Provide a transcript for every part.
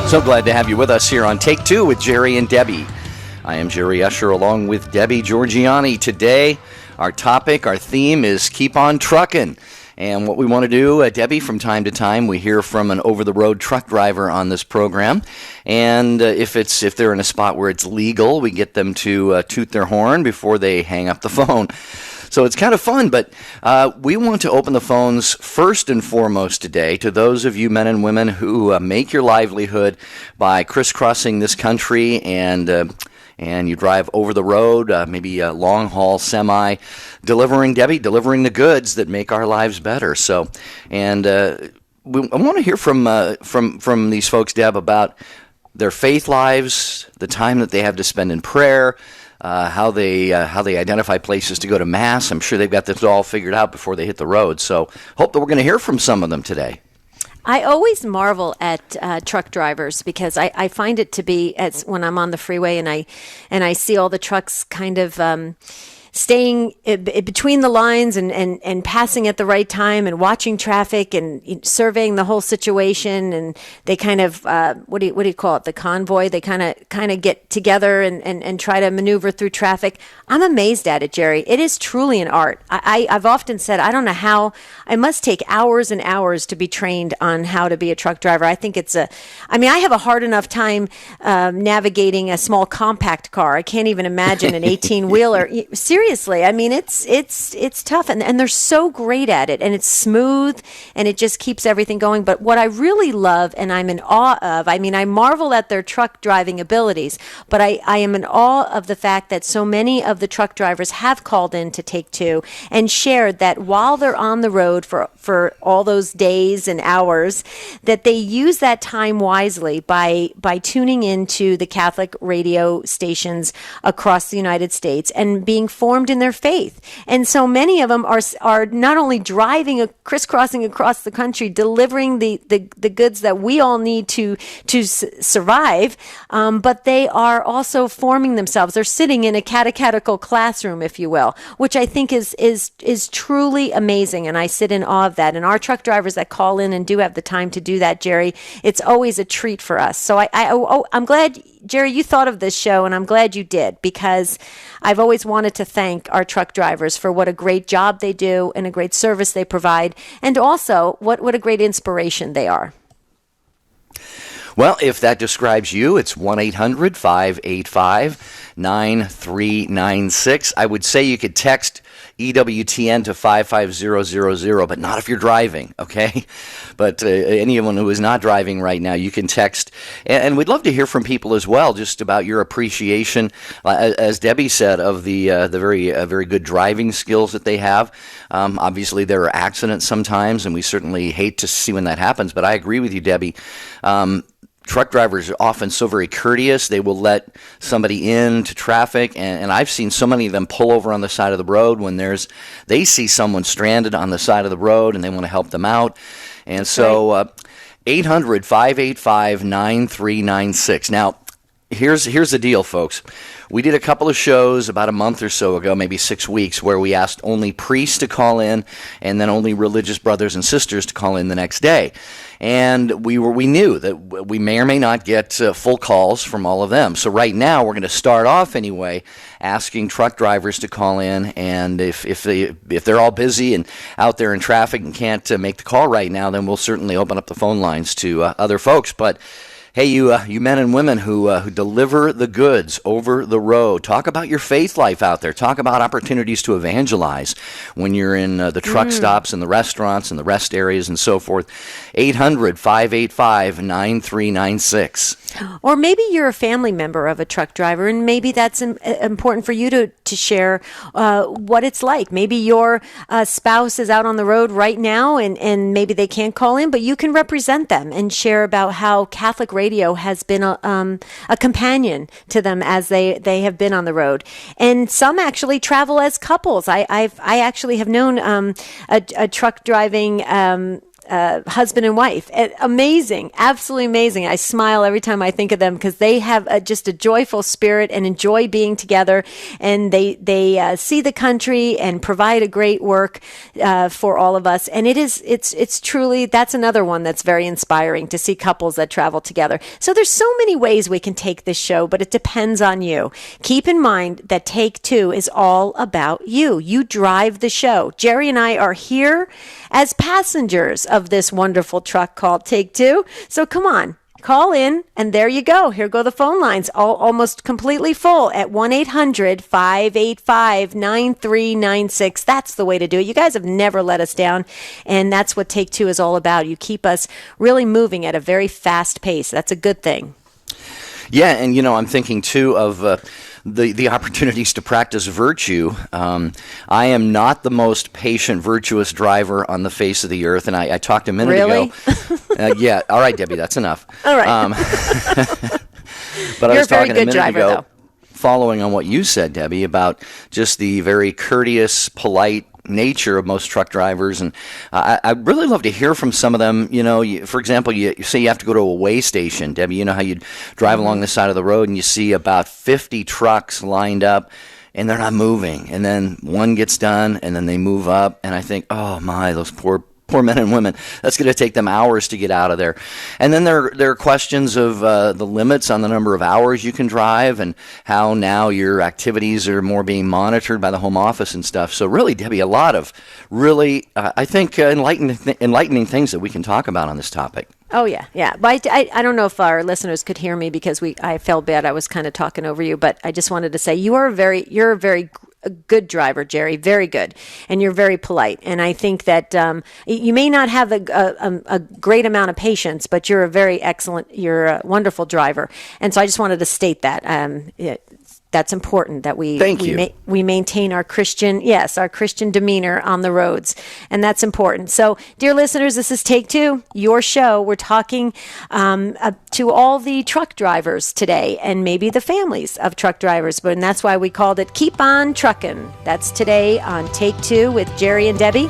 So glad to have you with us here on Take Two with Jerry and Debbie. I am Jerry Usher along with Debbie Georgiani. Today, our topic, our theme is Keep on Truckin'. And what we want to do, Debbie, from time to time, we hear from an over-the-road truck driver on this program. And if they're in a spot where it's legal, we get them to toot their horn before they hang up the phone. So it's kind of fun, but we want to open the phones first and foremost today to those of you men and women who make your livelihood by crisscrossing this country and you drive over the road, maybe a long-haul semi, delivering the goods that make our lives better. So, and I want to hear from these folks, Deb, about their faith lives, the time that they have to spend in prayer, how they identify places to go to Mass. I'm sure they've got this all figured out before they hit the road. So hope that we're going to hear from some of them today. I always marvel at truck drivers because I find it to be, as when I'm on the freeway and I see all the trucks kind of staying between the lines and passing at the right time and watching traffic and surveying the whole situation, and they kind of what do you call it, the convoy, they kind of get together and try to maneuver through traffic. I'm amazed at it, Jerry. It is truly an art. I've often said I don't know how. I must take hours and hours to be trained on how to be a truck driver. I think I have a hard enough time navigating a small compact car. I can't even imagine an 18-wheeler. Seriously, I mean, it's tough, and they're so great at it, and it's smooth, and it just keeps everything going. But what I really love, and I'm in awe of, I mean, I marvel at their truck driving abilities, but I am in awe of the fact that so many of the truck drivers have called in to Take Two and shared that while they're on the road for all those days and hours, that they use that time wisely by tuning into the Catholic radio stations across the United States and being formed in their faith. And so many of them are not only driving crisscrossing across the country, delivering the goods that we all need to survive, but they are also forming themselves. They're sitting in a catechetical classroom, if you will, which I think is truly amazing, and I sit in awe of that. And our truck drivers that call in and do have the time to do that, Jerry, it's always a treat for us. So I'm glad, Jerry, you thought of this show, and I'm glad you did, because I've always wanted to thank our truck drivers for what a great job they do and a great service they provide, and also what a great inspiration they are. Well, if that describes you, it's 1-800-585-9396. I would say you could text EWTN to 55000, but not if you're driving, okay? But anyone who is not driving right now, you can text. And we'd love to hear from people as well, just about your appreciation, as Debbie said, of the very good driving skills that they have. Obviously, there are accidents sometimes, and we certainly hate to see when that happens. But I agree with you, Debbie. Truck drivers are often so very courteous. They will let somebody into traffic, and I've seen so many of them pull over on the side of the road when they see someone stranded on the side of the road and they want to help them out. And so 800-585-9396. Now, here's the deal, folks. We did a couple of shows about a month or so ago, maybe 6 weeks, where we asked only priests to call in and then only religious brothers and sisters to call in the next day. And we knew that we may or may not get full calls from all of them. So right now, we're going to start off anyway, asking truck drivers to call in. And if they're all busy and out there in traffic and can't make the call right now, then we'll certainly open up the phone lines to other folks. But hey, you men and women who deliver the goods over the road, talk about your faith life out there. Talk about opportunities to evangelize when you're in the truck stops and the restaurants and the rest areas and so forth. 800-585-9396. Or maybe you're a family member of a truck driver, and maybe that's important for you to share what it's like. Maybe your spouse is out on the road right now, and maybe they can't call in, but you can represent them and share about how Catholic radio has been a companion to them as they have been on the road. And some actually travel as couples. I actually have known a truck driving husband and wife. Amazing, absolutely amazing. I smile every time I think of them because they have just a joyful spirit and enjoy being together, and they see the country and provide a great work for all of us. And it's truly, that's another one that's very inspiring to see couples that travel together. So there's so many ways we can take this show, but it depends on you. Keep in mind that Take Two is all about you. You drive the show. Jerry and I are here as passengers of this wonderful truck called Take Two. So come on, call in, and there you go. Here go the phone lines, almost completely full at 1-800-585-9396. That's the way to do it. You guys have never let us down, and that's what Take Two is all about. You keep us really moving at a very fast pace. That's a good thing. Yeah, and I'm thinking too of the opportunities to practice virtue. I am not the most patient, virtuous driver on the face of the earth, and I talked a minute ago. Yeah, all right, Debbie, that's enough. All right. But I was talking a minute driver, ago, though. Following on what you said, Debbie, about just the very courteous, polite nature of most truck drivers, and I'd really love to hear from some of them. For example, you say you have to go to a weigh station, Debbie. You know how you drive along the side of the road and you see about 50 trucks lined up and they're not moving, and then one gets done and then they move up, and I think, oh my, those poor men and women. That's going to take them hours to get out of there. And then there are questions of the limits on the number of hours you can drive, and how now your activities are more being monitored by the home office and stuff. So really, Debbie, a lot of really, I think, enlightening things that we can talk about on this topic. Oh, yeah. But I don't know if our listeners could hear me because I felt bad. I was kind of talking over you, but I just wanted to say you're a very good driver, Jerry, very good. And you're very polite. And I think that you may not have a great amount of patience, but you're you're a wonderful driver. And so I just wanted to state that. That's important that we maintain our Christian demeanor on the roads, and that's important. So, dear listeners, this is Take Two, your show. We're talking to all the truck drivers today, and maybe the families of truck drivers, and that's why we called it Keep On Truckin'. That's today on Take Two with Jerry and Debbie.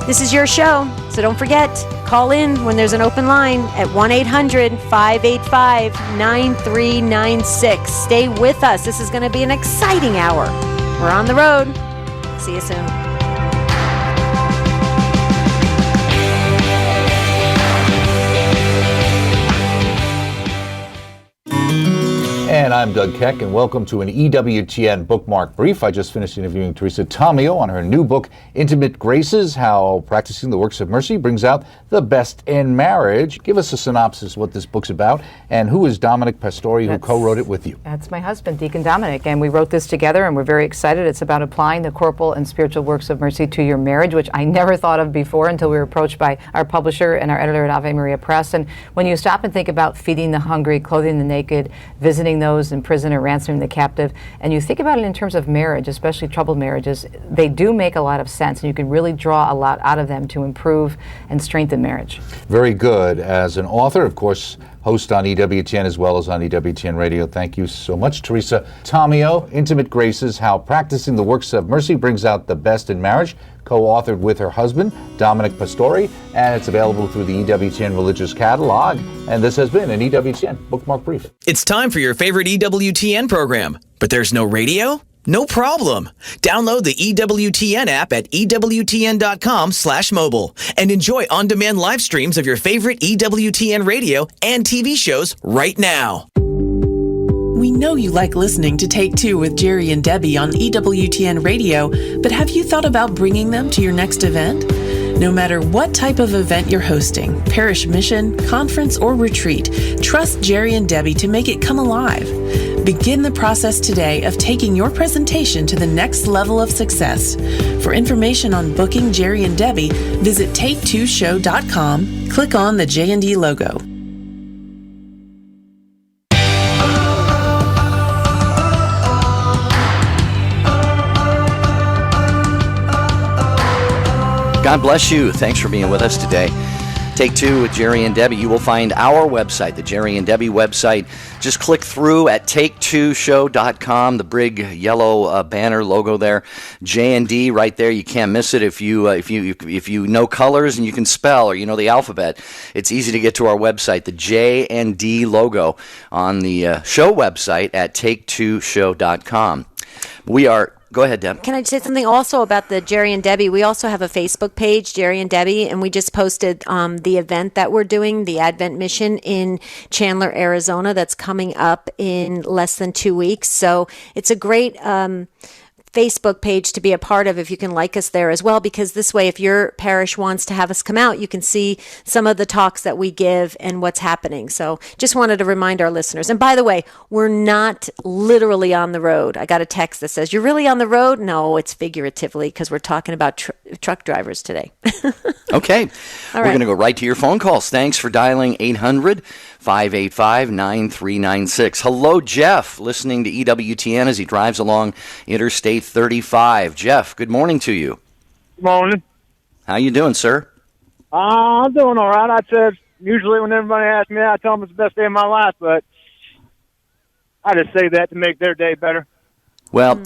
This is your show, so don't forget, call in when there's an open line at 1-800-585-9396. Stay with us. This is going to be an exciting hour. We're on the road. See you soon. And I'm Doug Keck, and welcome to an EWTN Bookmark Brief. I just finished interviewing Teresa Tomeo on her new book, Intimate Graces, How Practicing the Works of Mercy Brings Out the Best in Marriage. Give us a synopsis of what this book's about, and who is Dominic Pastore, who co-wrote it with you? That's my husband, Deacon Dominic, and we wrote this together, and we're very excited. It's about applying the corporal and spiritual works of mercy to your marriage, which I never thought of before until we were approached by our publisher and our editor at Ave Maria Press. And when you stop and think about feeding the hungry, clothing the naked, visiting those in prison or ransoming the captive, and you think about it in terms of marriage, especially troubled marriages, they do make a lot of sense, and you can really draw a lot out of them to improve and strengthen marriage. Very good. As an author, of course, host on EWTN as well as on EWTN Radio. Thank you so much, Teresa Tomeo. Intimate Graces, How Practicing the Works of Mercy Brings Out the Best in Marriage, co-authored with her husband, Dominic Pastore, and it's available through the EWTN Religious Catalog. And this has been an EWTN Bookmark Brief. It's time for your favorite EWTN program, but there's no radio? No problem. Download the EWTN app at EWTN.com/mobile and enjoy on-demand live streams of your favorite EWTN radio and TV shows right now. We know you like listening to Take Two with Jerry and Debbie on EWTN Radio, but have you thought about bringing them to your next event? No matter what type of event you're hosting, parish mission, conference, or retreat, trust Jerry and Debbie to make it come alive. Begin the process today of taking your presentation to the next level of success. For information on booking Jerry and Debbie, visit take2show.com, click on the J&D logo. God bless you. Thanks for being with us today. Take Two with Jerry and Debbie. You will find our website, the Jerry and Debbie website. Just click through at take2show.com, the big yellow banner logo there. J&D right there. You can't miss it if you know colors and you can spell or you know the alphabet. It's easy to get to our website, the J&D logo on the show website at take2show.com. Go ahead, Deb. Can I say something also about the Jerry and Debbie? We also have a Facebook page, Jerry and Debbie, and we just posted the event that we're doing, the Advent Mission in Chandler, Arizona, that's coming up in less than 2 weeks. So it's a great Facebook page to be a part of if you can like us there as well, because this way, if your parish wants to have us come out, you can see some of the talks that we give and what's happening. So just wanted to remind our listeners. And by the way, we're not literally on the road. I got a text that says, "You're really on the road?" No, it's figuratively because we're talking about truck drivers today. Okay. All We're right. going to go right to your phone calls. Thanks for dialing 800-585-9396. Hello, Jeff, listening to EWTN as he drives along Interstate 35. Jeff, good morning to you. Good morning. How you doing, sir? I'm doing all right. I said usually when everybody asks me, I tell them it's the best day of my life, but I just say that to make their day better. Well,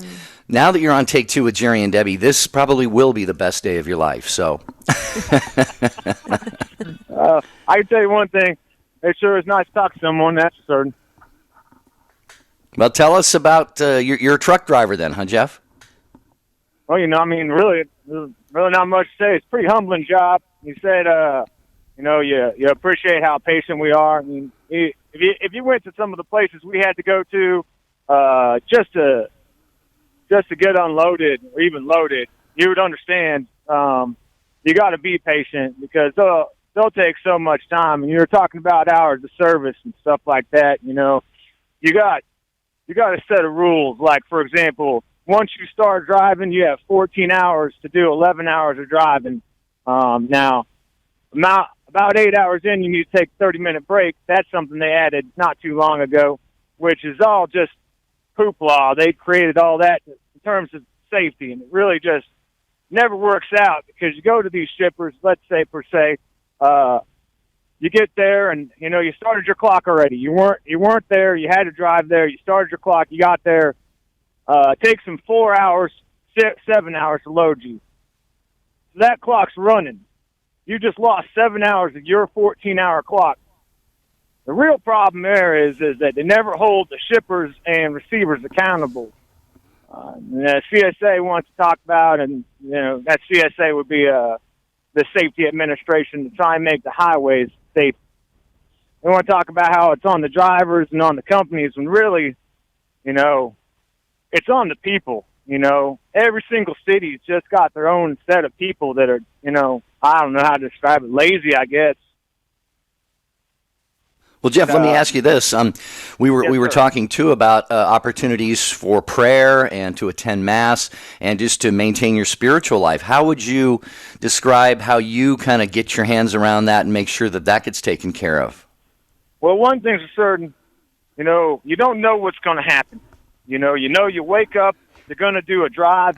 now that you're on Take Two with Jerry and Debbie, this probably will be the best day of your life. So, I can tell you one thing: it sure is nice to talk to someone. That's for certain. well, tell us about you're a truck driver, then, huh, Jeff? Well, really, there's really not much to say. It's a pretty humbling job. You said, you appreciate how patient we are. I mean, if you went to some of the places we had to go to, just to get unloaded or even loaded, you would understand. You got to be patient because they'll take so much time. And you're talking about hours of service and stuff like that. You got a set of rules. Like, for example, once you start driving, you have 14 hours to do 11 hours of driving. Now, about 8 hours in, you need to take a 30-minute break. That's something they added not too long ago, which is all just hoopla. They created all that in terms of safety, and it really just never works out because you go to these shippers, let's say per se, you get there and you started your clock already. You weren't there. You had to drive there. You started your clock. You got there. It takes them 4 hours, 7 hours to load you. So that clock's running. You just lost 7 hours of your 14-hour clock. The real problem there is that they never hold the shippers and receivers accountable. The CSA wants to talk about, and that CSA would be the Safety Administration to try and make the highways safe. They want to talk about how it's on the drivers and on the companies, when really, it's on the people. Every single city's just got their own set of people that are, I don't know how to describe it, lazy, I guess. Well, Jeff, let me ask you this. We were talking, too, about opportunities for prayer and to attend Mass and just to maintain your spiritual life. How would you describe how you kind of get your hands around that and make sure that gets taken care of? Well, one thing's for certain, you don't know what's going to happen. You wake up, you're going to do a drive.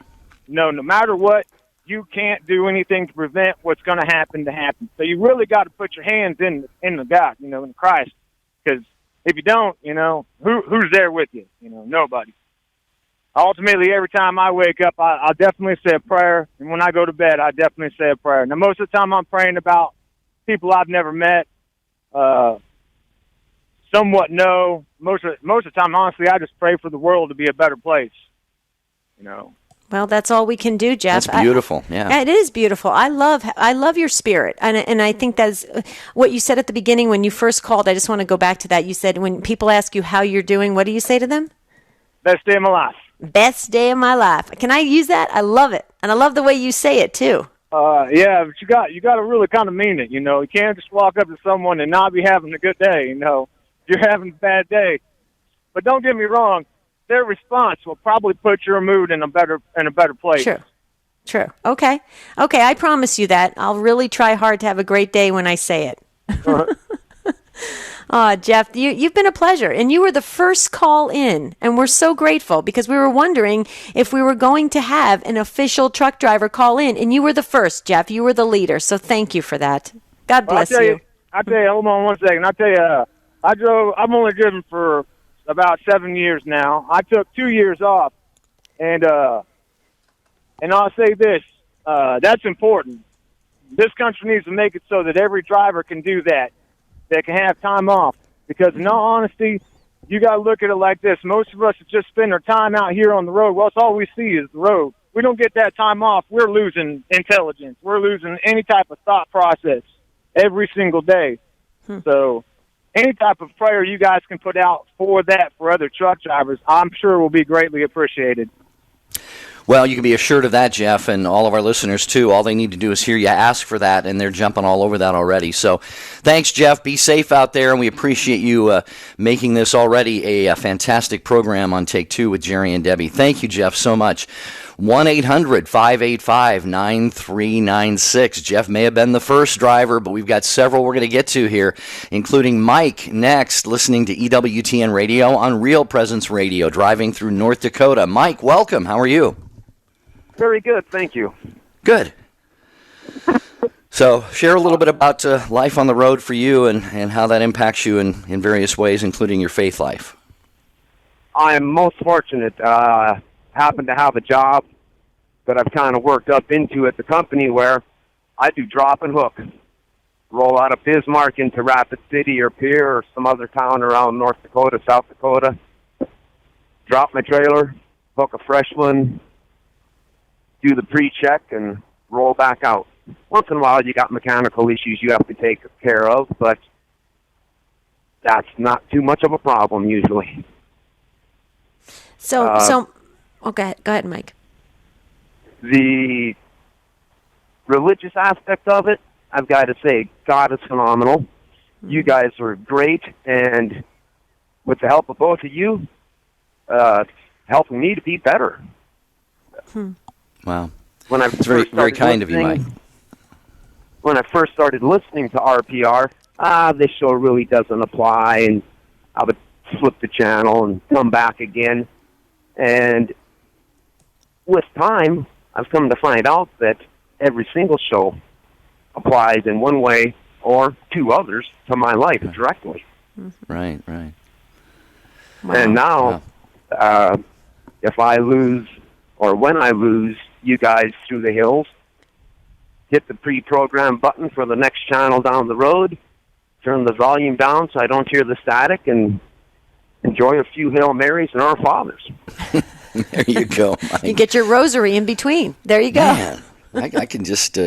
No matter what, you can't do anything to prevent what's going to happen to happen. So you really got to put your hands in the God, in Christ. Because if you don't, who's there with you? Nobody. Ultimately, every time I wake up, I'll definitely say a prayer. And when I go to bed, I definitely say a prayer. Now, most of the time I'm praying about people I've never met, somewhat know. Most of the time, honestly, I just pray for the world to be a better place. Well, that's all we can do, Jeff. That's beautiful. Yeah, it is beautiful. I love your spirit, and I think that's what you said at the beginning when you first called. I just want to go back to that. You said when people ask you how you're doing, what do you say to them? Best day of my life. Best day of my life. Can I use that? I love it, and I love the way you say it too. Yeah, but you got to really kind of mean it. You can't just walk up to someone and not be having a good day. You're having a bad day. But don't get me wrong. Their response will probably put your mood in a better place. True. Okay. I promise you that. I'll really try hard to have a great day when I say it. Jeff, you've been a pleasure, and you were the first call in, and we're so grateful because we were wondering if we were going to have an official truck driver call in, and you were the first, Jeff. You were the leader, so thank you for that. God Well, bless you. I tell you, hold on one second. I tell you, I've only driven for about 7 years now. I took 2 years off, and I'll say this: that's important. This country needs to make it so that every driver can do that. They can have time off, because in all honesty, you got to look at it like this. Most of us just spend our time out here on the road. Well, it's all we see is the road. We don't get that time off. We're losing intelligence. We're losing any type of thought process every single day. So any type of prayer you guys can put out for that for other truck drivers, I'm sure will be greatly appreciated. Well, you can be assured of that, Jeff, and all of our listeners, too. All they need to do is hear you ask for that, and they're jumping all over that already. So thanks, Jeff. Be safe out there, and we appreciate you making this already a fantastic program on Take Two with Jerry and Debbie. Thank you, Jeff, so much. 1-800-585-9396. Jeff may have been the first driver, but we've got several we're going to get to here, including Mike next, listening to EWTN Radio on Real Presence Radio, driving through North Dakota. Mike, welcome. How are you? Very good, thank you. Good. So share a little bit about life on the road for you and how that impacts you in various ways, including your faith life. I'm most fortunate. Happen to have a job that I've kind of worked up into at the company where I do drop and hook. Roll out of Bismarck into Rapid City or Pierre or some other town around North Dakota, South Dakota. Drop my trailer, hook a fresh one, do the pre-check, and roll back out. Once in a while, you got mechanical issues you have to take care of, but that's not too much of a problem usually. Go ahead, Mike. The religious aspect of it, I've got to say, God is phenomenal. You guys are great, and with the help of both of you, helping me to be better. Wow. When I It's very, very kind of you, Mike. When I first started listening to RPR, this show really doesn't apply, and I would flip the channel and come back again. And with time, I've come to find out that every single show applies in one way or two others to my life directly. Right, right. Wow. And now, if I lose, or when I lose you guys through the hills, hit the pre-program button for the next channel down the road, turn the volume down so I don't hear the static, and enjoy a few Hail Marys and Our Fathers. There you go, Mike. You get your rosary in between. There you go. Man, I can just,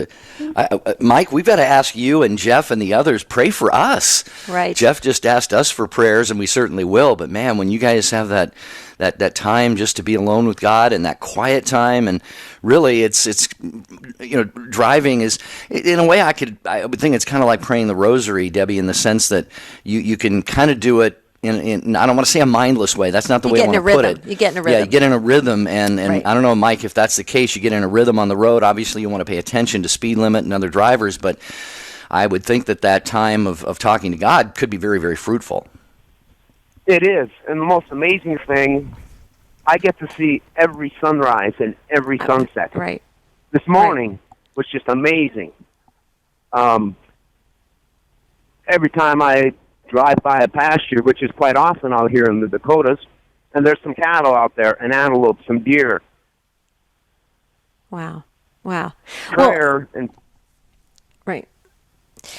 Mike, we've got to ask you and Jeff and the others, pray for us. Right. Jeff just asked us for prayers, and we certainly will. But man, when you guys have that time just to be alone with God and that quiet time, and really, it's driving is, in a way, I would think it's kind of like praying the rosary, Debbie, in the sense that you can kind of do it. In I don't want to say a mindless way. That's not the way I want to put it. You get in a rhythm. Yeah, you get in a rhythm, and Right. I don't know, Mike, if that's the case. You get in a rhythm on the road. Obviously, you want to pay attention to speed limit and other drivers, but I would think that time of talking to God could be very, very fruitful. It is. And the most amazing thing, I get to see every sunrise and every sunset. Right. This morning was just amazing. Every time I drive by a pasture, which is quite often out here in the Dakotas, and there's some cattle out there, and antelope, some deer. Wow. Well, Prayer and right.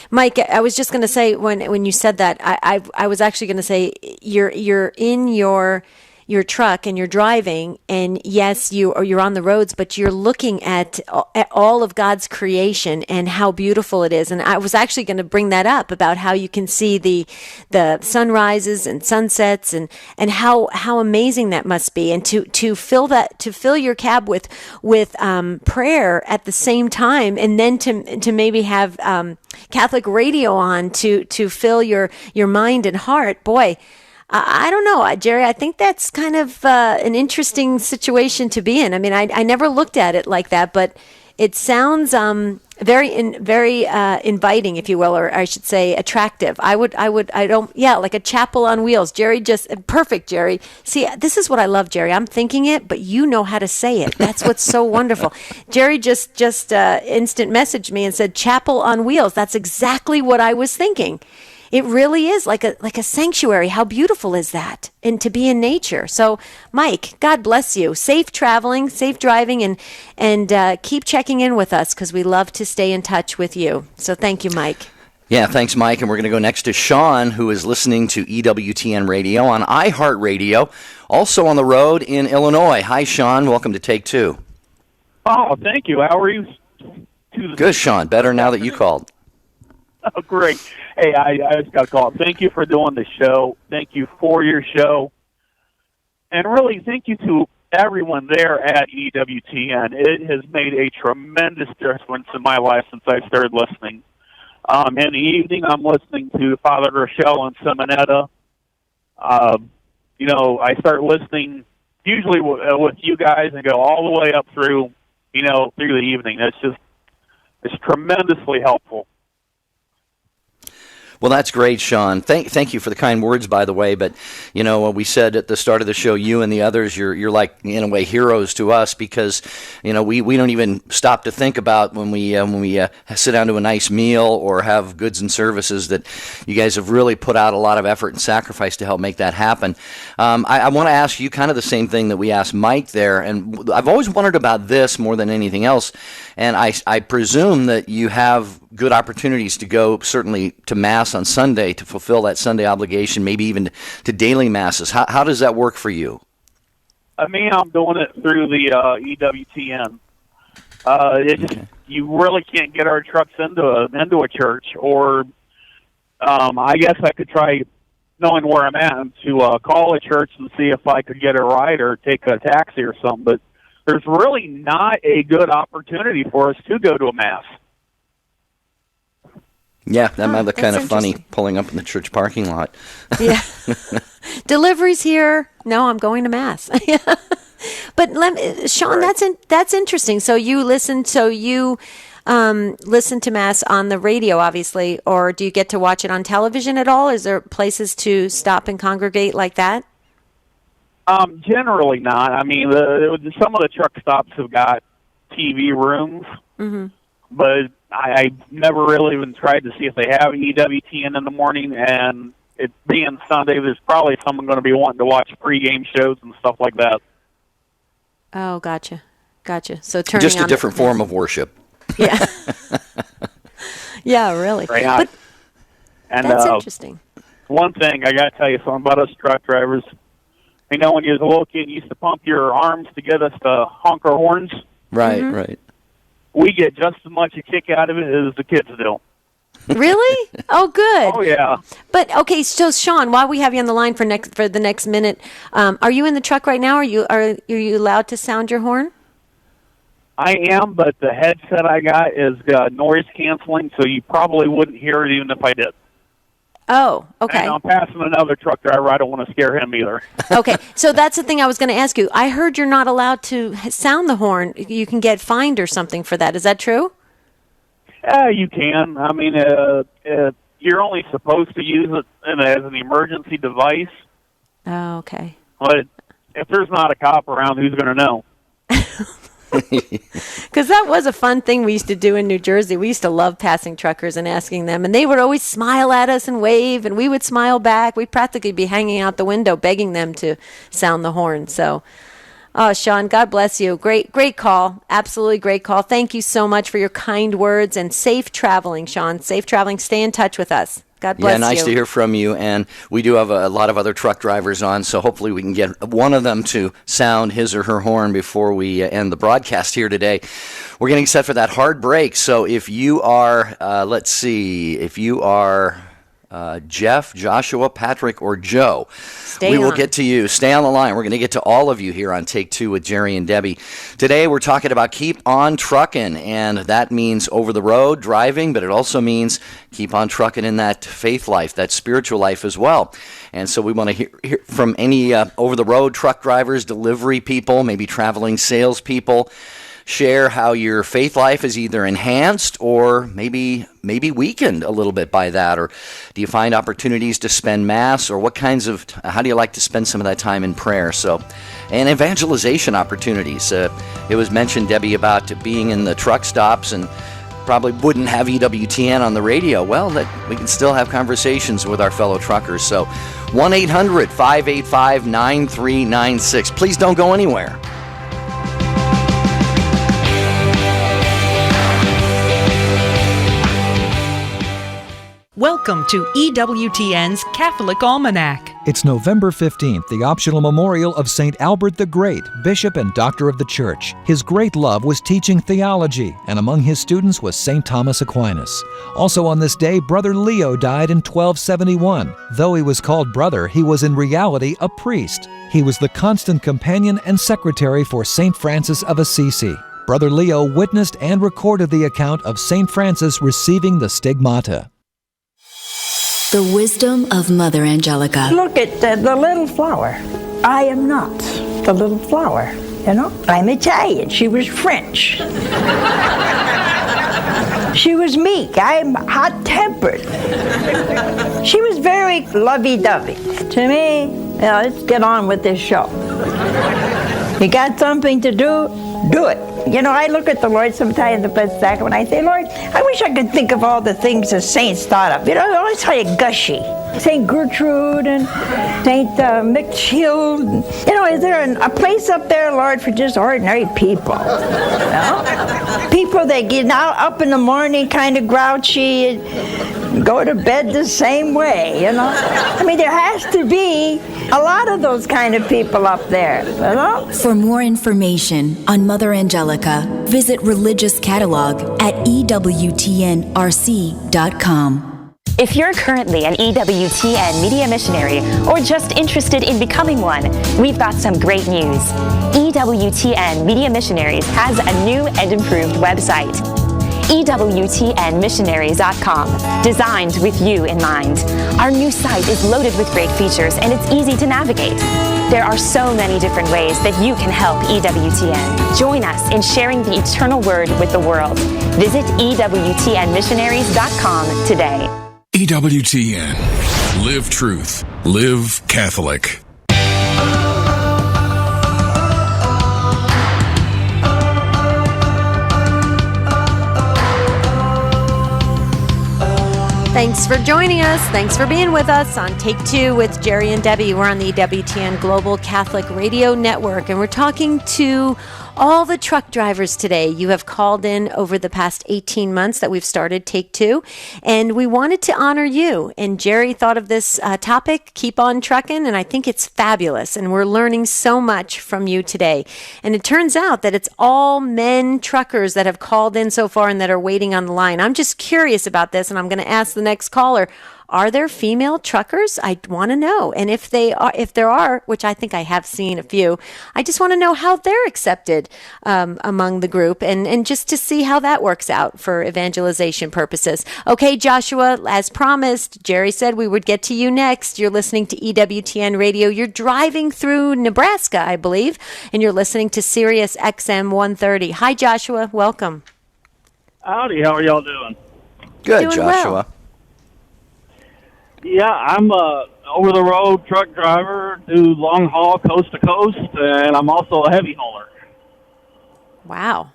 Mike, I was just going to say when you said that, I was actually going to say you're in your truck and you're driving, and yes, you're on the roads, but you're looking at all of God's creation and how beautiful it is. And I was actually going to bring that up about how you can see the sunrises and sunsets and how amazing that must be, and to fill your cab with prayer at the same time, and then to maybe have Catholic radio on to fill your mind and heart. Boy, I don't know, Jerry. I think that's kind of an interesting situation to be in. I mean, I never looked at it like that, but it sounds very inviting, if you will, or I should say attractive. Like a chapel on wheels. Jerry perfect, Jerry. See, this is what I love, Jerry. I'm thinking it, but you know how to say it. That's what's so wonderful. Jerry just instant messaged me and said chapel on wheels. That's exactly what I was thinking. It really is like a sanctuary. How beautiful is that? And to be in nature. So, Mike, God bless you. Safe traveling, safe driving, and keep checking in with us because we love to stay in touch with you. So thank you, Mike. Yeah, thanks, Mike. And we're going to go next to Sean, who is listening to EWTN Radio on iHeartRadio, also on the road in Illinois. Hi, Sean. Welcome to Take Two. Oh, thank you. How are you? Good, Sean. Better now that you called. Oh, great. Hey, I just got a call. Thank you for doing the show. Thank you for your show. And really, thank you to everyone there at EWTN. It has made a tremendous difference in my life since I started listening. In the evening, I'm listening to Father Rochelle and Simonetta. I start listening usually with you guys and go all the way up through the evening. It's tremendously helpful. Well, that's great, Sean. Thank you for the kind words, by the way. But, we said at the start of the show, you and the others, you're like, in a way, heroes to us because, we don't even stop to think about when we sit down to a nice meal or have goods and services that you guys have really put out a lot of effort and sacrifice to help make that happen. I want to ask you kind of the same thing that we asked Mike there. And I've always wondered about this more than anything else. And I presume that you have good opportunities to go, certainly to Mass on Sunday, to fulfill that Sunday obligation, maybe even to daily Masses. How does that work for you? I'm doing it through the EWTN. You really can't get our trucks into a church, or I guess I could try, knowing where I'm at, to call a church and see if I could get a ride or take a taxi or something. But there's really not a good opportunity for us to go to a Mass. Yeah, that might look kind of funny, pulling up in the church parking lot. Yeah. Deliveries here. No, I'm going to Mass. But Sean, right. That's interesting. So you listen to Mass on the radio, obviously, or do you get to watch it on television at all? Is there places to stop and congregate like that? Generally not. I mean, some of the truck stops have got TV rooms, but I never really even tried to see if they have EWTN in the morning, and it being Sunday, there's probably someone going to be wanting to watch pregame shows and stuff like that. Oh, gotcha. So turning just a different form of worship. Yeah. Yeah, really. Right. But that's interesting. One thing, I got to tell you something about us truck drivers. When you was a little kid, you used to pump your arms to get us to honk our horns. Right, right. We get just as much a kick out of it as the kids do. Really? Oh, good. Oh, yeah. But okay, so Sean, while we have you on the line for the next minute, are you in the truck right now? Are you allowed to sound your horn? I am, but the headset I got is noise canceling, so you probably wouldn't hear it even if I did. Oh, okay. And I'm passing another truck driver. I don't want to scare him either. Okay, so that's the thing I was going to ask you. I heard you're not allowed to sound the horn. You can get fined or something for that. Is that true? You can. I mean, you're only supposed to use it as an emergency device. Oh, okay. But if there's not a cop around, who's going to know? Because that was a fun thing we used to do in New Jersey. We used to love passing truckers and asking them, and they would always smile at us and wave, and we would smile back. We'd practically be hanging out the window begging them to sound the horn. So, Sean, God bless you. Great call. Absolutely great call. Thank you so much for your kind words, and safe traveling, Sean. Safe traveling. Stay in touch with us. God bless you. Yeah, nice to hear from you. And we do have a lot of other truck drivers on, so hopefully we can get one of them to sound his or her horn before we end the broadcast here today. We're getting set for that hard break. So if you are, Jeff, Joshua, Patrick, or Joe, we will get to you. Stay on the line. We're going to get to all of you here on Take Two with Jerry and Debbie. Today we're talking about keep on trucking, and that means over the road driving, but it also means keep on trucking in that faith life, that spiritual life as well. And so we want to hear from any over the road truck drivers, delivery people, maybe traveling salespeople, share how your faith life is either enhanced or maybe weakened a little bit by that? Or do you find opportunities to spend Mass, or how do you like to spend some of that time in prayer? So, and evangelization opportunities. It was mentioned, Debbie, about being in the truck stops and probably wouldn't have EWTN on the radio. Well, that we can still have conversations with our fellow truckers. So 1-800-585-9396. Please don't go anywhere. Welcome to EWTN's Catholic Almanac. It's November 15th, the optional memorial of St. Albert the Great, Bishop and Doctor of the Church. His great love was teaching theology, and among his students was St. Thomas Aquinas. Also on this day, Brother Leo died in 1271. Though he was called brother, he was in reality a priest. He was the constant companion and secretary for St. Francis of Assisi. Brother Leo witnessed and recorded the account of St. Francis receiving the stigmata. The wisdom of Mother Angelica. Look at the little flower. I am not the little flower, I'm Italian. She was French. She was meek. I'm hot-tempered. She was very lovey-dovey. To me, let's get on with this show. You got something to do, do it. I look at the Lord sometimes in the sacrament, and I say, Lord, I wish I could think of all the things the saints thought of. I always tell you gushy. St. Gertrude and St. McShield. Is there a place up there, Lord, for just ordinary people? People that get out up in the morning kind of grouchy and go to bed the same way, there has to be a lot of those kind of people up there, For more information on Mother Angelica, visit Religious Catalog at EWTNRC.com. If you're currently an EWTN media missionary or just interested in becoming one, we've got some great news. EWTN Media Missionaries has a new and improved website. EWTNmissionaries.com, designed with you in mind. Our new site is loaded with great features and it's easy to navigate. There are so many different ways that you can help EWTN. Join us in sharing the eternal word with the world. Visit EWTNmissionaries.com today. EWTN. Live truth. Live Catholic. Thanks for joining us. Thanks for being with us on Take Two with Jerry and Debbie. We're on the EWTN Global Catholic Radio Network, and we're talking to all the truck drivers today. You have called in over the past 18 months that we've started Take Two, and we wanted to honor you. And Jerry thought of this topic, Keep on Truckin', and I think it's fabulous, and we're learning so much from you today. And it turns out that it's all men truckers that have called in so far and that are waiting on the line. I'm just curious about this, and I'm going to ask the next caller, are there female truckers? I want to know. And if there are, which I think I have seen a few, I just want to know how they're accepted among the group and just to see how that works out for evangelization purposes. Okay, Joshua, as promised, Jerry said we would get to you next. You're listening to EWTN Radio. You're driving through Nebraska, I believe, and you're listening to Sirius XM 130. Hi, Joshua. Welcome. Howdy. How are y'all doing? Good, Doing Joshua. well. Yeah, I'm a over-the-road truck driver, do long haul coast to coast, and I'm also a heavy hauler. Wow.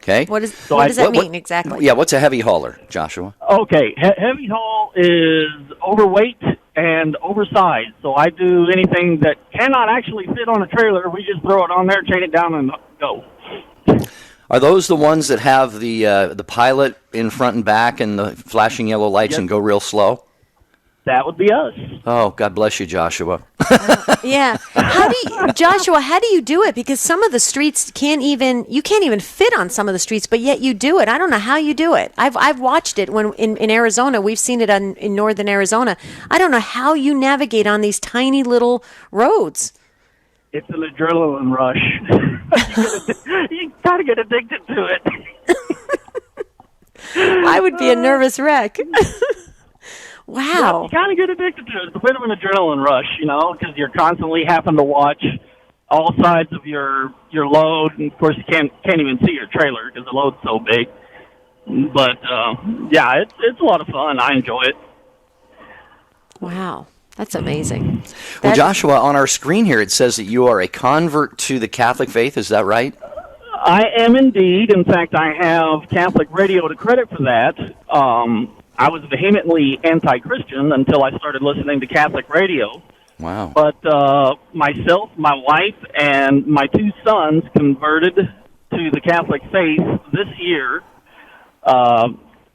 Okay. What does that mean exactly? Yeah, what's a heavy hauler, Joshua? Okay, heavy haul is overweight and oversized. So I do anything that cannot actually fit on a trailer. We just throw it on there, chain it down, and go. Are those the ones that have the pilot in front and back and the flashing yellow lights and go real slow? That would be us. Oh, God bless you, Joshua. Yeah. Joshua, how do you do it? Because some of the streets you can't even fit on some of the streets, but yet you do it. I don't know how you do it. I've watched it when in Arizona. We've seen it in northern Arizona. I don't know how you navigate on these tiny little roads. It's an adrenaline rush. You gotta get addicted to it. I would be a nervous wreck. Wow. Yeah, you kind of get addicted to it. It's a bit of an adrenaline rush, because you're constantly having to watch all sides of your load, and of course you can't even see your trailer because the load's so big. But yeah, it's a lot of fun. I enjoy it. Wow, that's amazing. Well, Joshua, on our screen here, it says that you are a convert to the Catholic faith. Is that right? I am indeed. In fact, I have Catholic radio to credit for that. I was vehemently anti-Christian until I started listening to Catholic radio. Wow. But myself, my wife, and my two sons converted to the Catholic faith this year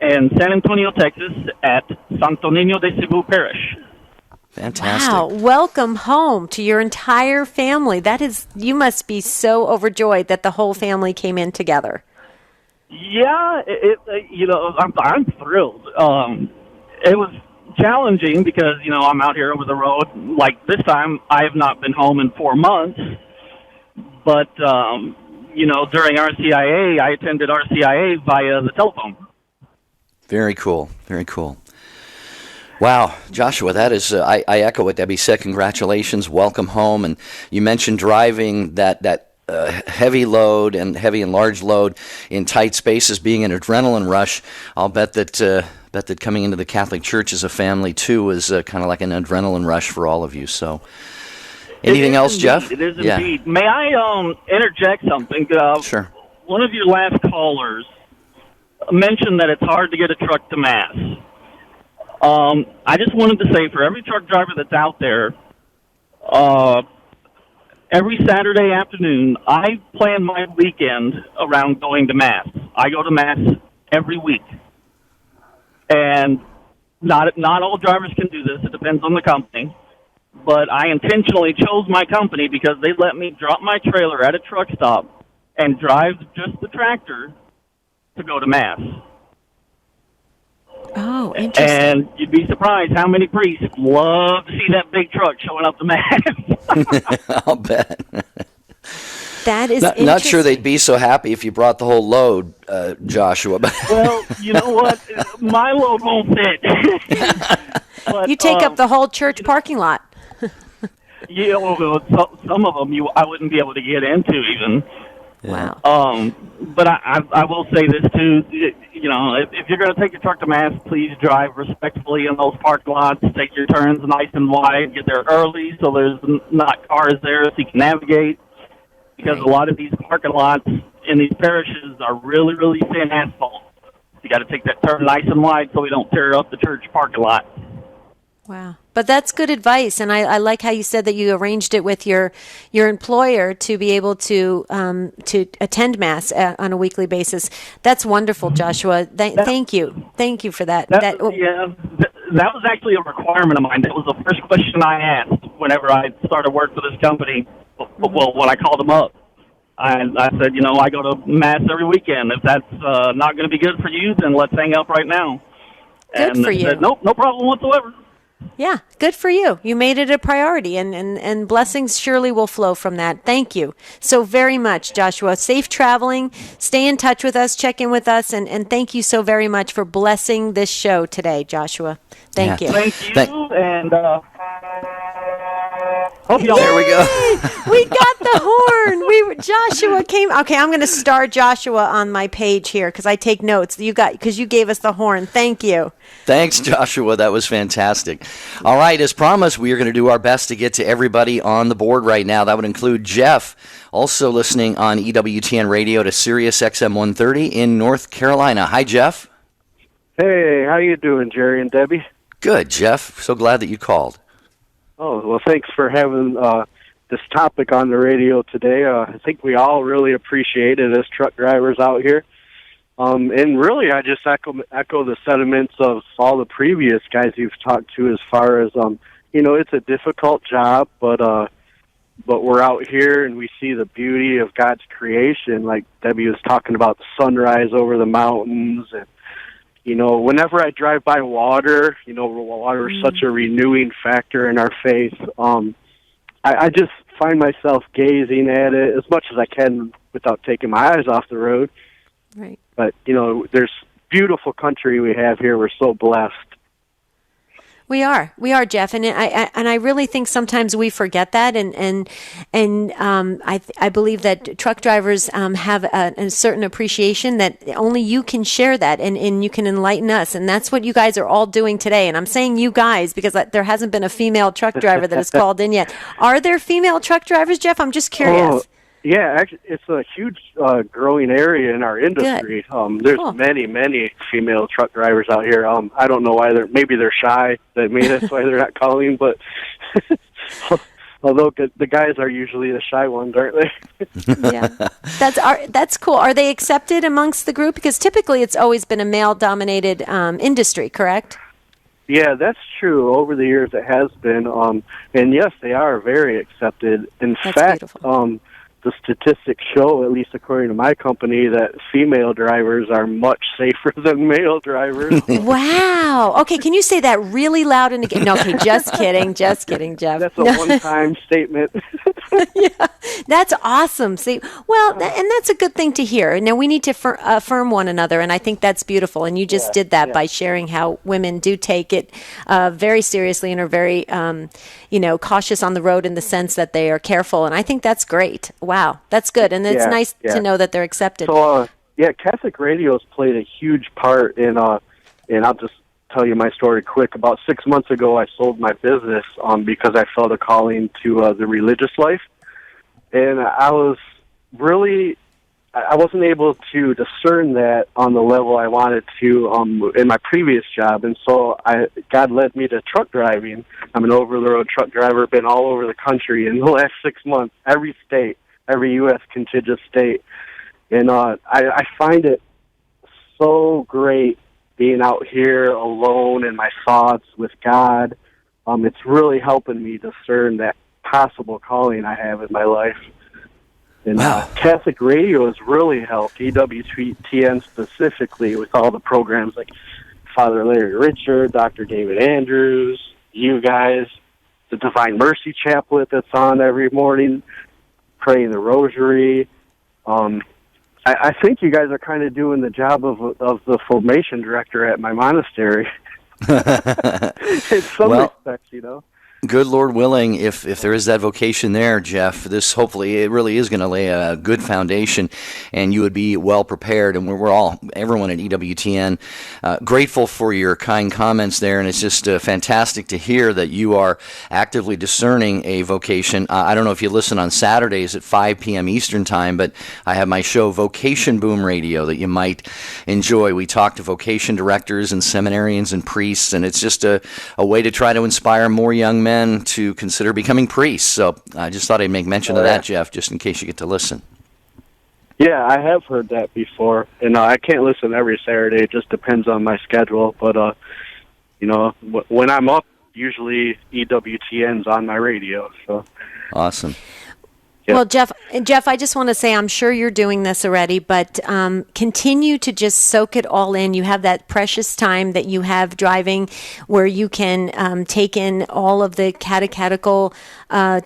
in San Antonio, Texas, at Santo Niño de Cebu Parish. Fantastic. Wow. Welcome home to your entire family. You must be so overjoyed that the whole family came in together. Yeah, I'm thrilled. It was challenging because, I'm out here over the road. Like this time, I have not been home in 4 months. But, during RCIA, I attended RCIA via the telephone. Very cool. Very cool. Wow, Joshua, that is, I echo what Debbie said. Congratulations. Welcome home. And you mentioned driving that heavy load and heavy and large load in tight spaces being an adrenaline rush. I'll bet that coming into the Catholic Church as a family, too, is kind of like an adrenaline rush for all of you. So, anything else, indeed. Jeff? It is indeed. May I interject something? Sure. One of your last callers mentioned that it's hard to get a truck to Mass. I just wanted to say, for every truck driver that's out there, every Saturday afternoon, I plan my weekend around going to Mass. I go to Mass every week. And not all drivers can do this. It depends on the company. But I intentionally chose my company because they let me drop my trailer at a truck stop and drive just the tractor to go to Mass. Oh, interesting. And you'd be surprised how many priests love to see that big truck showing up to Mass. I'll bet. That is not sure they'd be so happy if you brought the whole load, Joshua. Well, you know what? My load won't fit. But, you take up the whole church parking lot. Yeah, some of them I wouldn't be able to get into even. Wow. But I will say this too. If you're going to take your truck to Mass, please drive respectfully in those park lots. Take your turns nice and wide. Get there early so there's not cars there so you can navigate. Because a lot of these parking lots in these parishes are really, really thin asphalt. You got to take that turn nice and wide so we don't tear up the church parking lot. Wow. But that's good advice, and I like how you said that you arranged it with your employer to be able to attend Mass on a weekly basis. That's wonderful, Joshua. Thank you for that. That was actually a requirement of mine. That was the first question I asked whenever I started work for this company. Well, when I called them up, I said, I go to Mass every weekend. If that's not going to be good for you, then let's hang up right now. Good for they you. said, nope, no problem whatsoever. Yeah, good for you. You made it a priority, and blessings surely will flow from that. Thank you so very much, Joshua. Safe traveling. Stay in touch with us. Check in with us, and thank you so very much for blessing this show today, Joshua. Thank you. Thank you, and hope y'all. There we go. We got the horn. Joshua came. Okay, I'm going to star Joshua on my page here because I take notes. Because you gave us the horn. Thank you. Thanks, Joshua. That was fantastic. All right, as promised, we are going to do our best to get to everybody on the board right now. That would include Jeff, also listening on EWTN radio to Sirius XM 130 in North Carolina. Hi, Jeff. Hey, how you doing, Jerry and Debbie? Good, Jeff. So glad that you called. Oh, well, thanks for having this topic on the radio today. I think we all really appreciate it as truck drivers out here. And really, I just echo the sentiments of all the previous guys you've talked to as far as, it's a difficult job, but we're out here and we see the beauty of God's creation. Like Debbie was talking about the sunrise over the mountains. And, whenever I drive by water, water is such a renewing factor in our faith. I just find myself gazing at it as much as I can without taking my eyes off the road. Right. But, there's beautiful country we have here. We're so blessed. We are, Jeff, and I really think sometimes we forget that, and I believe that truck drivers have a certain appreciation that only you can share that, and you can enlighten us, and that's what you guys are all doing today. And I'm saying you guys because there hasn't been a female truck driver that has called in yet. Are there female truck drivers, Jeff? I'm just curious. Yeah, actually, it's a huge growing area in our industry. There's many female truck drivers out here. I don't know why maybe they're shy. Maybe that's why they're not calling. But although the guys are usually the shy ones, aren't they? Yeah, that's cool. Are they accepted amongst the group? Because typically it's always been a male-dominated industry, correct? Yeah, that's true. Over the years, it has been. And yes, they are very accepted. In fact, beautiful. The statistics show, at least according to my company, that female drivers are much safer than male drivers. Wow. Okay, can you say that really loud and again? No, okay, just kidding, Jeff. That's a one-time statement. Yeah, that's awesome. See, well, and that's a good thing to hear. Now, we need to affirm one another, and I think that's beautiful. And you just did that by sharing how women do take it very seriously and are very, cautious on the road in the sense that they are careful. And I think that's great. Wow, that's good. And it's nice to know that they're accepted. So, Catholic radio's played a huge part in, and I'll just tell you my story quick. About 6 months ago, I sold my business because I felt a calling to the religious life. And I wasn't able to discern that on the level I wanted to in my previous job. And so God led me to truck driving. I'm an over-the-road truck driver, been all over the country in the last 6 months, every state, every U.S. contiguous state. And I find it so great being out here alone in my thoughts with God. It's really helping me discern that possible calling I have in my life. And Catholic radio has really helped, EWTN specifically, with all the programs like Father Larry Richard, Dr. David Andrews, you guys, the Divine Mercy Chaplet that's on every morning, praying the Rosary. I think you guys are kind of doing the job of the formation director at my monastery. In some respects, Good Lord willing, if there is that vocation there, Jeff, this hopefully it really is going to lay a good foundation, and you would be well prepared. And everyone at EWTN, grateful for your kind comments there, and it's just fantastic to hear that you are actively discerning a vocation. I don't know if you listen on Saturdays at 5 p.m. Eastern Time, but I have my show Vocation Boom Radio that you might enjoy. We talk to vocation directors and seminarians and priests, and it's just a way to try to inspire more young men to consider becoming priests. So I just thought I'd make mention of that, Jeff, just in case you get to listen. Yeah, I have heard that before, and I can't listen every Saturday. It just depends on my schedule. But when I'm up, usually EWTN's on my radio. So awesome. Well, Jeff, I just want to say I'm sure you're doing this already, but continue to just soak it all in. You have that precious time that you have driving where you can take in all of the catechetical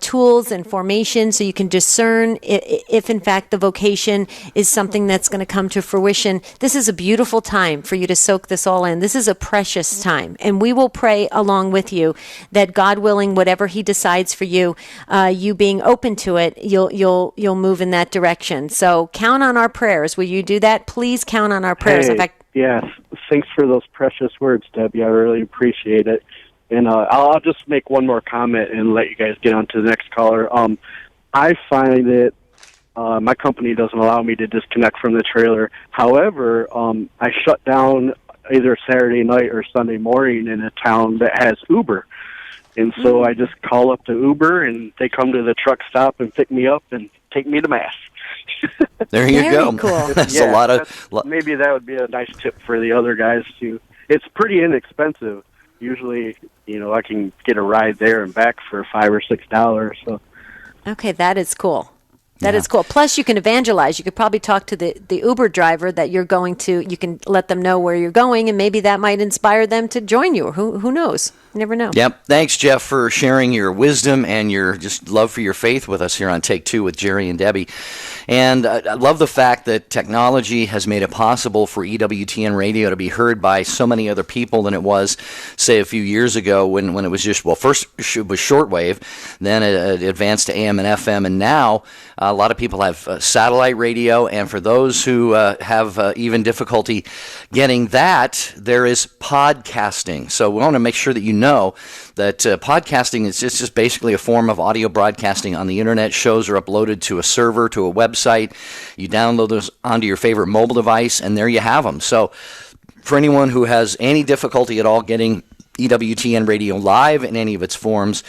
tools and formation so you can discern if, in fact, the vocation is something that's going to come to fruition. This is a beautiful time for you to soak this all in. This is a precious time, and we will pray along with you that, God willing, whatever He decides for you, you being open to it, you'll move in that direction. So count on our prayers. Will you do that? Please count on our prayers. Hey, in fact, yes. Thanks for those precious words, Debbie. I really appreciate it. And I'll just make one more comment and let you guys get on to the next caller. I find that my company doesn't allow me to disconnect from the trailer. However, I shut down either Saturday night or Sunday morning in a town that has Uber. And so I just call up to Uber, and they come to the truck stop and pick me up and take me to Mass. There you go. Cool. That's a lot of... Maybe that would be a nice tip for the other guys, too. It's pretty inexpensive. Usually, I can get a ride there and back for $5 or $6. So. Okay, that is cool. That is cool. Plus, you can evangelize. You could probably talk to the Uber driver that you're going to. You can let them know where you're going, and maybe that might inspire them to join you. Who knows? You never know. Yep. Thanks, Jeff, for sharing your wisdom and your just love for your faith with us here on Take Two with Jerry and Debbie. And I love the fact that technology has made it possible for EWTN radio to be heard by so many other people than it was, say, a few years ago when it was just, well, first it was shortwave, then it advanced to AM and FM, and now a lot of people have satellite radio, and for those who have even difficulty getting that, there is podcasting. So we want to make sure that you know that podcasting is just basically a form of audio broadcasting on the internet. Shows are uploaded to a server, to a website. You download those onto your favorite mobile device, and there you have them. So for anyone who has any difficulty at all getting EWTN Radio live in any of its forms,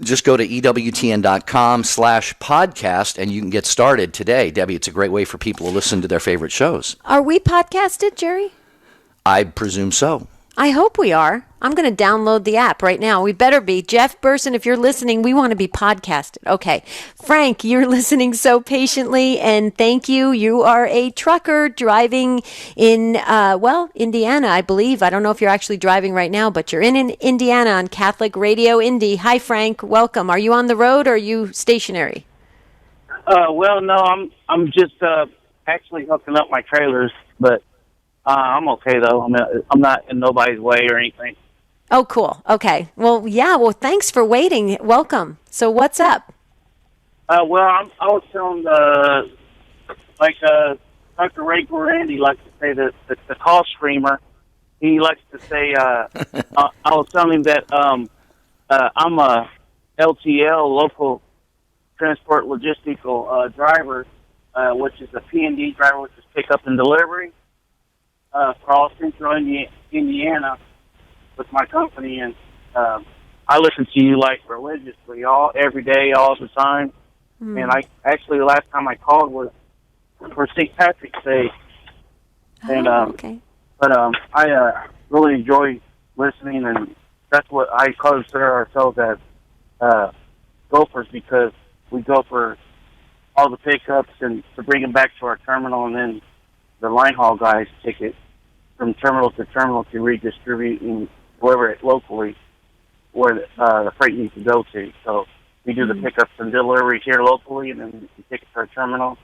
just go to EWTN.com/podcast and you can get started today. Debbie, it's a great way for people to listen to their favorite shows. Are we podcasted, Jerry? I presume so. I hope we are. I'm going to download the app right now. We better be. Jeff Burson, if you're listening, we want to be podcasted. Okay. Frank, you're listening so patiently, and thank you. You are a trucker driving in, Indiana, I believe. I don't know if you're actually driving right now, but you're in Indiana on Catholic Radio Indy. Hi, Frank. Welcome. Are you on the road or are you stationary? Well, no, I'm just actually hooking up my trailers, but I'm okay, though. I'm not in nobody's way or anything. Oh, cool. Okay. Well, yeah. Well, thanks for waiting. Welcome. So what's up? I was telling, Dr. Ray Randy likes to say the call screamer. He likes to say, I was telling him that I'm a LTL, local transport logistical driver, which is a P&D driver, which is pickup and delivery. For all Central Indiana with my company, and I listen to you like religiously, every day, all the time. And I actually, the last time I called was for St. Patrick's Day, and okay. But I really enjoy listening, and that's what I consider ourselves as gophers, because we go for all the pickups and to bring them back to our terminal, and then the line haul guys take it from terminal to redistribute and deliver it locally where the freight needs to go to. So we do the pickups and deliveries here locally, and then we take it to our terminal,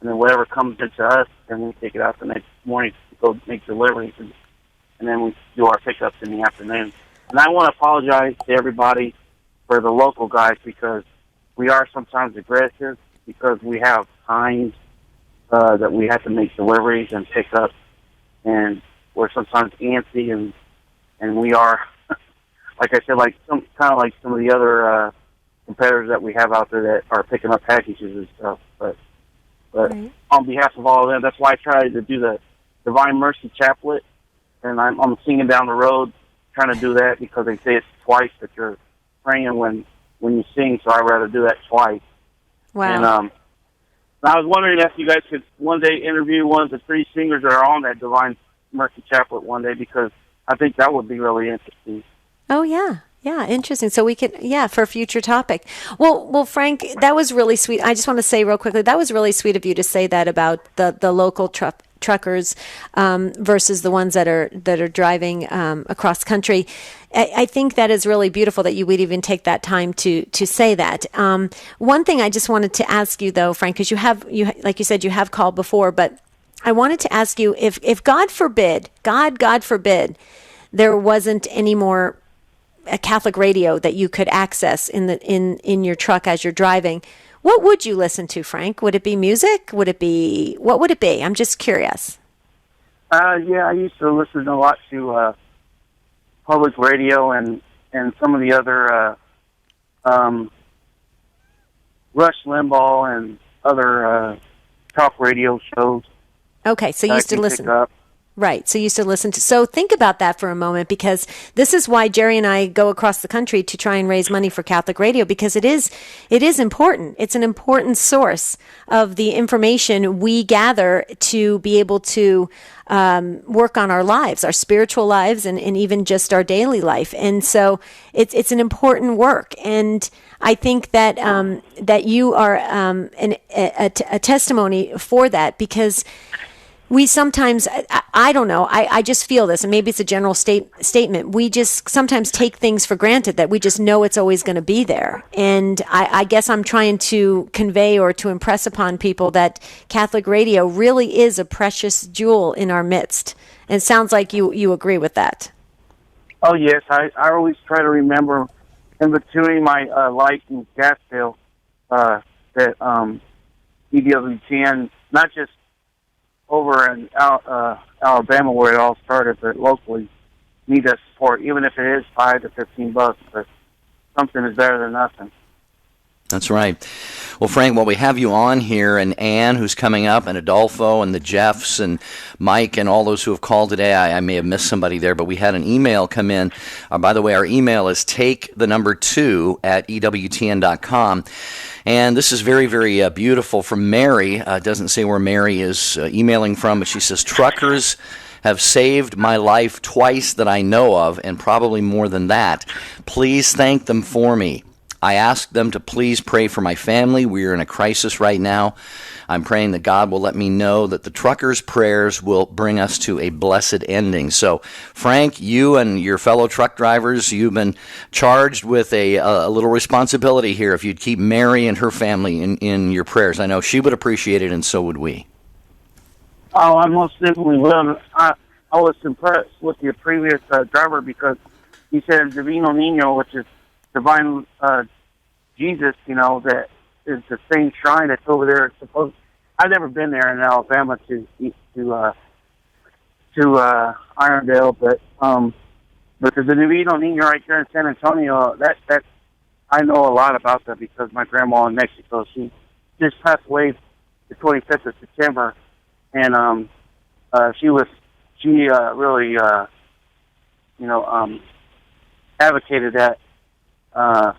and then whatever comes into us, then we take it out the next morning to go make deliveries, and then we do our pickups in the afternoon. And I want to apologize to everybody for the local guys, because we are sometimes aggressive, because we have times that we have to make deliveries and pick up, and we're sometimes antsy, and we are, like I said, some of the other competitors that we have out there that are picking up packages and stuff. But right. On behalf of all of them, that's why I try to do the Divine Mercy Chaplet, and I'm singing down the road, trying to do that, because they say it's twice that you're praying when you sing, so I'd rather do that twice. Wow. And I was wondering if you guys could one day interview one of the three singers that are on that Divine Mercy Chaplet one day, because I think that would be really interesting. Oh, yeah. Yeah, interesting. So we could, for a future topic. Well, Frank, that was really sweet. I just want to say real quickly, that was really sweet of you to say that about the local truckers versus the ones that are driving across country. I think that is really beautiful that you would even take that time to say that. One thing I just wanted to ask you, though, Frank, because you like you said, you have called before, but I wanted to ask you if God forbid, there wasn't any more a Catholic radio that you could access in your truck as you're driving, what would you listen to, Frank? Would it be music? What would it be? I'm just curious. I used to listen a lot to public radio and some of the other Rush Limbaugh and other talk radio shows. Okay, so you used to listen. Right, so you used to listen to. So think about that for a moment, because this is why Jerry and I go across the country to try and raise money for Catholic radio, because it is important. It's an important source of the information we gather to be able to work on our lives, our spiritual lives, and even just our daily life. And so it's an important work. And I think that that you are a testimony for that, because We sometimes, I don't know, I just feel this, and maybe it's a general statement. We just sometimes take things for granted that we just know it's always going to be there. And I guess I'm trying to convey or to impress upon people that Catholic radio really is a precious jewel in our midst. And it sounds like you agree with that. Oh, yes. I always try to remember in between my light and gas bill that EWTN, not just over in Alabama where it all started, but locally need that support, even if it is $5 to $15. But something is better than nothing. That's right. Well, Frank, while we have you on here, and Ann, who's coming up, and Adolfo, and the Jeffs, and Mike, and all those who have called today, I may have missed somebody there, but we had an email come in. By the way, our email is take2@ewtn.com. And this is very, very beautiful from Mary. It doesn't say where Mary is emailing from, but she says, truckers have saved my life twice that I know of, and probably more than that. Please thank them for me. I ask them to please pray for my family. We are in a crisis right now. I'm praying that God will let me know that the truckers' prayers will bring us to a blessed ending. So, Frank, you and your fellow truck drivers, you've been charged with a little responsibility here. If you'd keep Mary and her family in your prayers, I know she would appreciate it, and so would we. Oh, I most definitely will. I was impressed with your previous driver because he said Divino Nino, which is divine Jesus, that is the same shrine that's over there. I've never been there in Alabama to Irondale, but there's a Divino Nino right there in San Antonio. That I know a lot about that because my grandma in Mexico, she just passed away the 25th of September, and she really advocated that to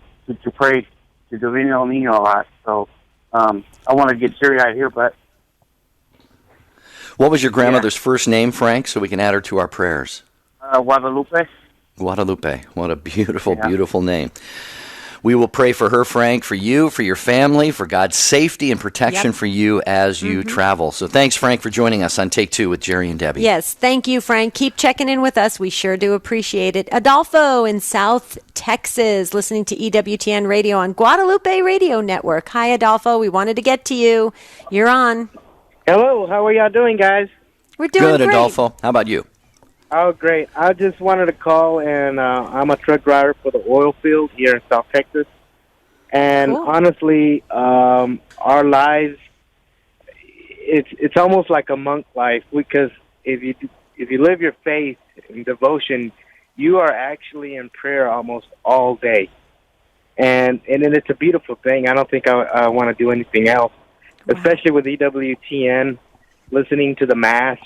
pray to Divino Nino a lot. So I want to get teary-eyed here, but... What was your grandmother's first name, Frank, so we can add her to our prayers? Guadalupe. Guadalupe. What a beautiful, beautiful name. We will pray for her, Frank, for you, for your family, for God's safety and protection for you as you travel. So thanks, Frank, for joining us on Take Two with Jerry and Debbie. Yes, thank you, Frank. Keep checking in with us. We sure do appreciate it. Adolfo in South Texas, listening to EWTN Radio on Guadalupe Radio Network. Hi, Adolfo. We wanted to get to you. You're on. Hello. How are y'all doing, guys? We're doing good, great. Adolfo. How about you? Oh, great. I just wanted to call, and I'm a truck driver for the oil field here in South Texas. And honestly, our lives, it's almost like a monk life, because if you live your faith and devotion, you are actually in prayer almost all day. And then it's a beautiful thing. I don't think I want to do anything else, especially with EWTN, listening to the Mass,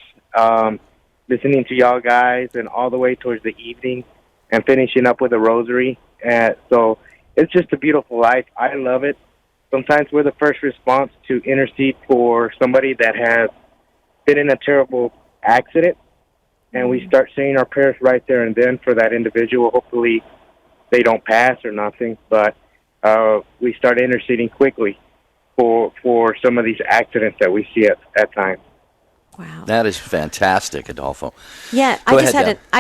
listening to y'all guys, and all the way towards the evening, and finishing up with a rosary. So it's just a beautiful life. I love it. Sometimes we're the first response to intercede for somebody that has been in a terrible accident, and we start saying our prayers right there and then for that individual. Hopefully they don't pass or nothing, but we start interceding quickly for some of these accidents that we see at times. Wow. That is fantastic, Adolfo. Yeah, I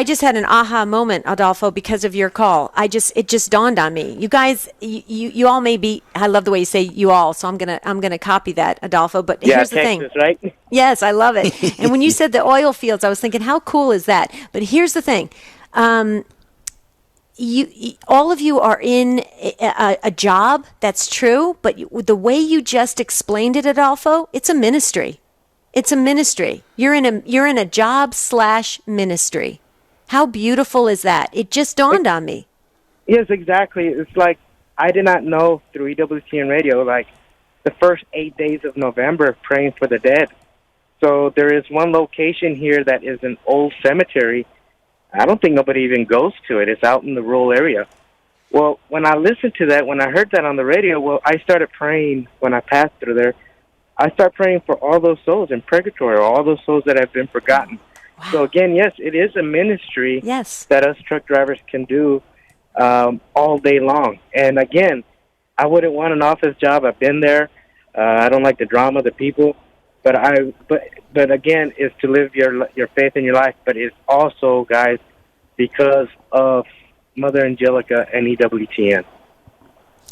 just had an aha moment, Adolfo, because of your call. It just dawned on me. You guys, you all may be. I love the way you say "you all," so I'm gonna copy that, Adolfo. But here's the Texas, thing, right? Yes, I love it. And when you said the oil fields, I was thinking, how cool is that? But here's the thing. You all of you are in a job. That's true, but the way you just explained it, Adolfo, it's a ministry. It's a ministry. You're in a job / ministry. How beautiful is that? It just dawned on me. Yes, exactly. It's like I did not know through EWTN Radio, like the first 8 days of November, praying for the dead. So there is one location here that is an old cemetery. I don't think nobody even goes to it. It's out in the rural area. Well, when I listened to that, when I heard that on the radio, I started praying when I passed through there. I start praying for all those souls in purgatory, or all those souls that have been forgotten. Wow. So again, yes, it is a ministry that us truck drivers can do all day long. And again, I wouldn't want an office job. I've been there. I don't like the drama, the people. But again, it's to live your faith in your life. But it's also, guys, because of Mother Angelica and EWTN.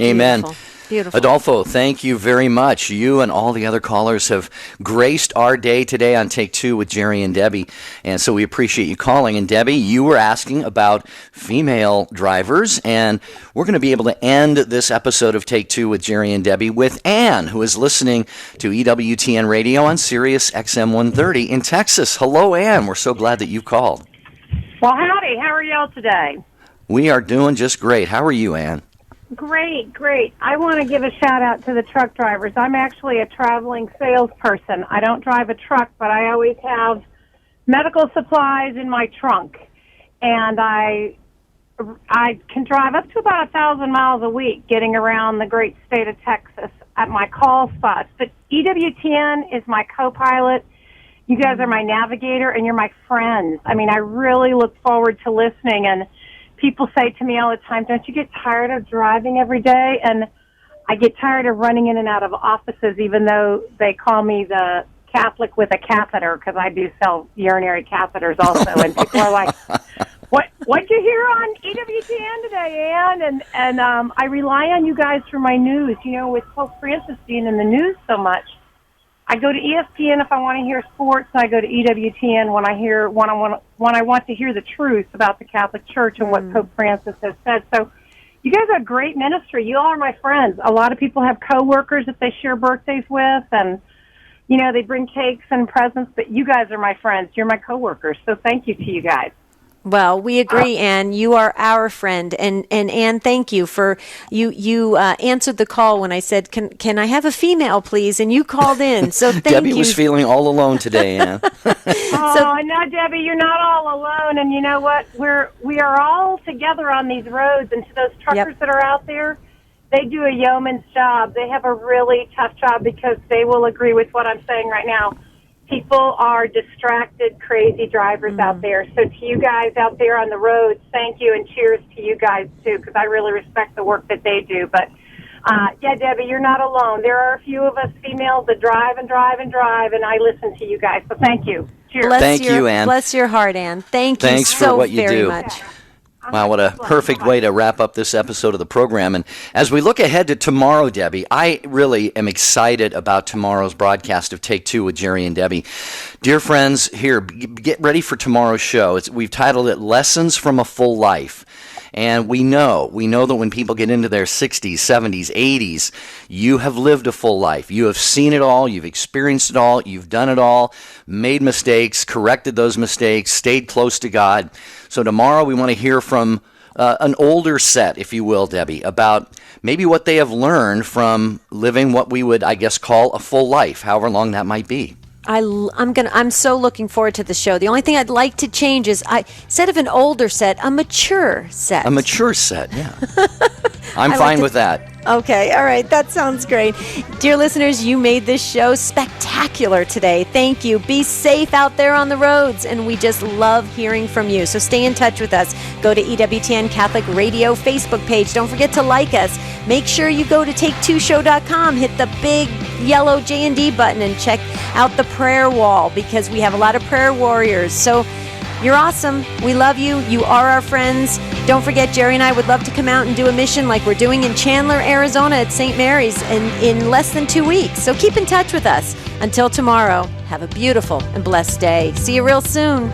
Amen. Beautiful. Adolfo, thank you very much. You and all the other callers have graced our day today on Take Two with Jerry and Debbie, and so we appreciate you calling. And Debbie, you were asking about female drivers, and we're going to be able to end this episode of Take Two with Jerry and Debbie with Ann, who is listening to EWTN Radio on Sirius XM 130 in Texas. Hello, Ann. We're so glad that you called. Well, howdy. How are y'all today? We are doing just great. How are you, Ann? Great, great. I want to give a shout out to the truck drivers. I'm actually a traveling salesperson. I don't drive a truck, but I always have medical supplies in my trunk. And I can drive up to about 1,000 miles a week getting around the great state of Texas at my call spots. But EWTN is my co-pilot. You guys are my navigator, and you're my friends. I mean, I really look forward to listening, and people say to me all the time, don't you get tired of driving every day? And I get tired of running in and out of offices, even though they call me the Catholic with a catheter, because I do sell urinary catheters also. And people are like, what'd you hear on EWTN today, Ann? And I rely on you guys for my news. You know, with Pope Francis being in the news so much, I go to ESPN if I want to hear sports. I go to EWTN when I want to hear the truth about the Catholic Church and what Pope Francis has said. So you guys are a great ministry. You all are my friends. A lot of people have coworkers that they share birthdays with, and, you know, they bring cakes and presents, but you guys are my friends. You're my coworkers. So thank you to you guys. Well, we agree, Ann. You are our friend, and Ann, thank you for you answered the call when I said, "Can I have a female, please?" And you called in. So thank Debbie you. was feeling all alone today, Ann. No, Debbie, you're not all alone. And you know what? We are all together on these roads. And to those truckers that are out there, they do a yeoman's job. They have a really tough job because they will agree with what I'm saying right now. People are distracted, crazy drivers out there. So to you guys out there on the roads, thank you, and cheers to you guys, too, because I really respect the work that they do. But, yeah, Debbie, you're not alone. There are a few of us females that drive, and I listen to you guys. So thank you. Cheers. Thank you, Ann. Bless your heart, Ann. Thank you Thanks so for what you very do. much. Wow, what a perfect way to wrap up this episode of the program. And as we look ahead to tomorrow, Debbie, I really am excited about tomorrow's broadcast of Take Two with Jerry and Debbie. Dear friends, here, get ready for tomorrow's show. We've titled it Lessons from a Full Life. And we know that when people get into their 60s, 70s, 80s, you have lived a full life. You have seen it all. You've experienced it all. You've done it all, made mistakes, corrected those mistakes, stayed close to God. So tomorrow we want to hear from an older set, if you will, Debbie, about maybe what they have learned from living what we would, I guess, call a full life, however long that might be. I'm so looking forward to the show. The only thing I'd like to change is instead of an older set, a mature set. A mature set, yeah. I'm fine with that. Okay, all right, that sounds great. Dear listeners, you made this show spectacular today. Thank you. Be safe out there on the roads, and we just love hearing from you. So stay in touch with us. Go to EWTN Catholic Radio Facebook page. Don't forget to like us. Make sure you go to take2show.com, hit the big yellow J&D button, and check out the prayer wall, because we have a lot of prayer warriors. So you're awesome. We love you. You are our friends. Don't forget, Jerry and I would love to come out and do a mission like we're doing in Chandler, Arizona at St. Mary's in less than 2 weeks. So keep in touch with us. Until tomorrow, have a beautiful and blessed day. See you real soon.